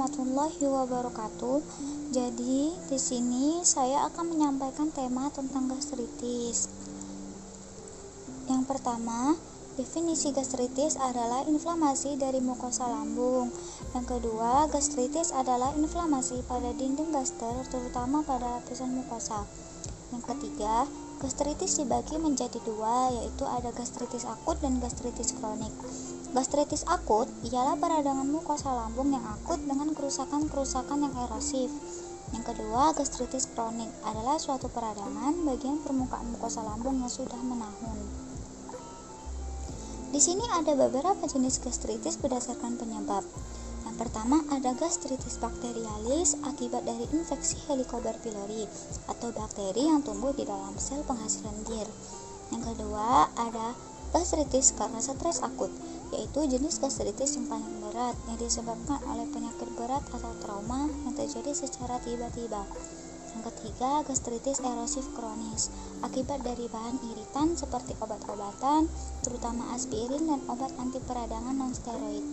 warahmatullahi wabarakatuh. Jadi, di sini saya akan menyampaikan tema tentang gastritis. Yang pertama, definisi gastritis adalah inflamasi dari mukosa lambung. Yang kedua, gastritis adalah inflamasi pada dinding gaster, terutama pada lapisan mukosa. Yang ketiga, gastritis dibagi menjadi dua, yaitu ada gastritis akut dan gastritis kronik. Gastritis akut ialah peradangan mukosa lambung yang akut dengan kerusakan-kerusakan yang erosif. Yang kedua, gastritis kronik adalah suatu peradangan bagian permukaan mukosa lambung yang sudah menahun. Di sini ada beberapa jenis gastritis berdasarkan penyebab. Yang pertama ada gastritis bakterialis akibat dari infeksi Helicobacter pylori atau bakteri yang tumbuh di dalam sel penghasil lendir. Yang kedua ada gastritis karena stres akut, yaitu jenis gastritis yang paling berat yang disebabkan oleh penyakit berat atau trauma yang terjadi secara tiba-tiba. Yang ketiga, gastritis erosif kronis akibat dari bahan iritan seperti obat-obatan, terutama aspirin dan obat anti peradangan non-steroid.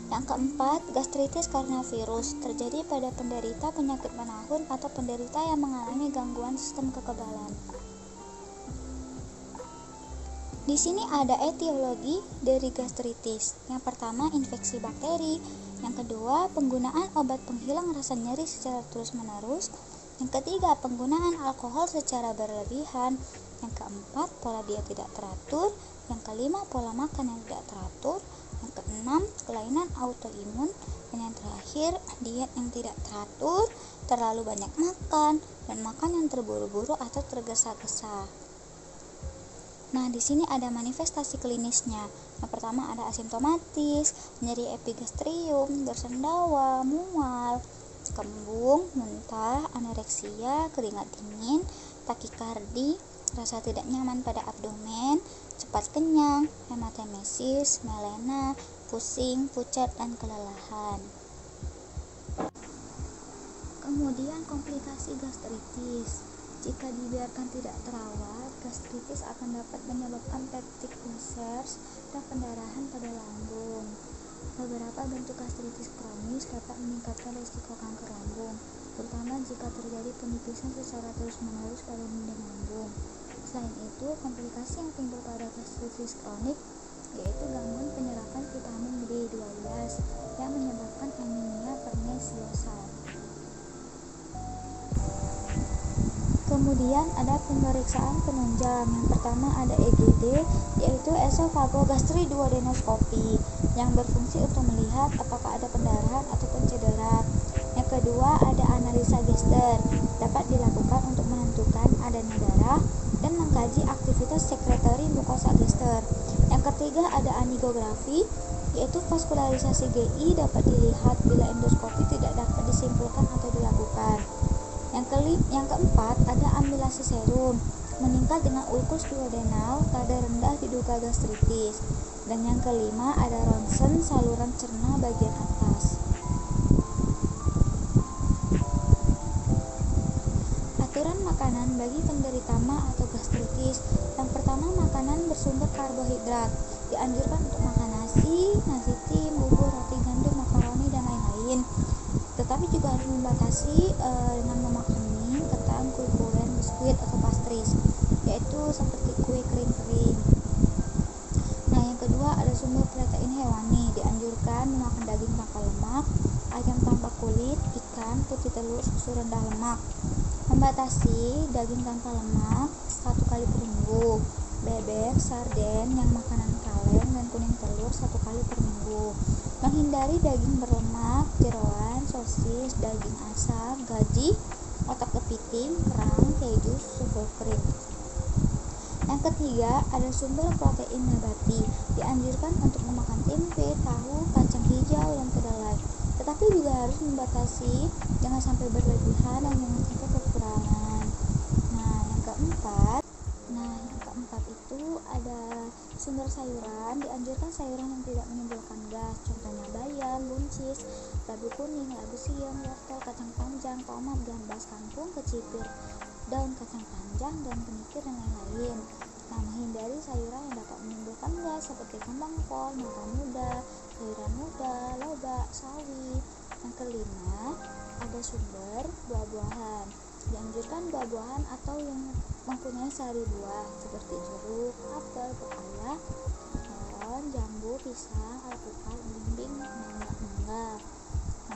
Yang keempat, gastritis karena virus terjadi pada penderita penyakit menahun atau penderita yang mengalami gangguan sistem kekebalan. Di sini ada etiologi dari gastritis. Yang pertama, infeksi bakteri. Yang kedua, penggunaan obat penghilang rasa nyeri secara terus-menerus. Yang ketiga, penggunaan alkohol secara berlebihan. Yang keempat, pola diet tidak teratur. Yang kelima, pola makan yang tidak teratur. Yang keenam, kelainan autoimun. Dan yang terakhir, diet yang tidak teratur, terlalu banyak makan, dan makan yang terburu-buru atau tergesa-gesa. Nah, di sini ada manifestasi klinisnya. Yang pertama ada asimptomatis, nyeri epigastrium, bersendawa, mual, kembung, muntah, anoreksia, keringat dingin, takikardi, rasa tidak nyaman pada abdomen, cepat kenyang, hematemesis, melena, pusing, pucat, dan kelelahan. Kemudian komplikasi gastritis. Jika dibiarkan tidak terawat, gastritis akan dapat menyebabkan peptic ulcers dan pendarahan pada lambung. Beberapa bentuk gastritis kronis dapat meningkatkan risiko kanker lambung, terutama jika terjadi penipisan secara terus-menerus pada dinding lambung. Selain itu, komplikasi yang timbul pada gastritis kronik yaitu gangguan penyerapan vitamin B12 yang menyebabkan anemia pernisiosa. Kemudian ada pemeriksaan penunjang. Yang pertama ada EGD, yaitu esophagogastriduodenoscopy, yang berfungsi untuk melihat apakah ada pendarahan ataupun cedera. Yang kedua ada analisa Gaster, dapat dilakukan untuk menentukan adanya darah dan mengkaji aktivitas sekretori mukosa Gaster. Yang ketiga ada anigografi, yaitu vaskularisasi GI dapat dilihat bila endoskopi tidak dapat disimpulkan atau dilakukan. Yang keempat ada amilase serum, meningkat dengan ulkus duodenal, kadar rendah diduga gastritis. Dan yang kelima ada ronsen saluran cerna bagian atas. Aturan makanan bagi penderita MA atau gastritis. Yang pertama, makanan bersumber karbohidrat. Dianjurkan untuk makan nasi tim, bubur, roti gandum, makaroni, dan lain-lain. Tetapi juga harus membatasi dengan memakan mie, ketan, kue-kuean, biskuit, atau pastries, yaitu seperti kue kering-kering. Nah, yang kedua ada sumber protein hewani. Dianjurkan memakan daging tanpa lemak, ayam tanpa kulit, ikan, putih telur, susu rendah lemak. Membatasi daging tanpa lemak 1 kali per minggu, bebek, sarden, yang makanan kaleng, dan kuning telur 1 kali per minggu. Menghindari daging berlemak, jeroan, sosis, daging asap, gaji, otak kepiting, kerang, keju, susu full cream. Yang ketiga ada sumber protein nabati. Dianjurkan untuk memakan tempe, tahu, kacang hijau, dan kedelai. Tetapi juga harus membatasi, jangan sampai berlebihan dan jangan sampai kekurangan. Nah, yang keempat itu ada sumber sayuran. Dianjurkan sayuran yang tidak menimbulkan gas, contohnya bayam, buncis, labu kuning, labu siam, wortel, kacang panjang, tomat, gambas, kangkung, kecipir, daun kacang panjang, dan kenikir, dan lain-lain. Nah, menghindari sayuran yang dapat menimbulkan gas seperti kembang kol, mangga muda, sayuran muda, lobak, sawi, Yang kelima, ada sumber buah-buahan. Dianjurkan buah-buahan atau yang mempunyai sari buah seperti jeruk, apel, pepaya, melon, jambu, pisang, alpukat, belimbing, mangga.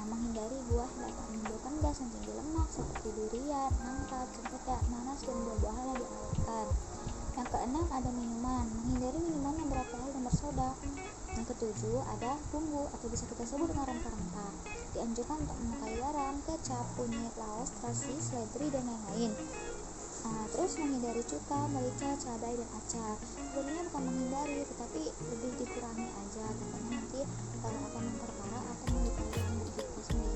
Menghindari buah yang dapat menimbulkan gas yang tinggi lemak seperti durian, nangka, cempedak, nanas, dan buah-buahan yang diawetkan. Yang keenam, ada minuman. Menghindari minuman yang beralkohol dan bersoda. Yang ketujuh, ada bumbu atau bisa kita sebut dengan rempah-rempah. Dianjurkan untuk menyukai garam, kecap, kunyit, laos, terasi, seledri, dan lain-lain. Terus menghindari cuka, merica, cabai, dan acar. Sebenarnya bukan menghindari, tetapi lebih dikurangi aja, takutnya nanti akan memperparah atau melukai lambung kita sendiri.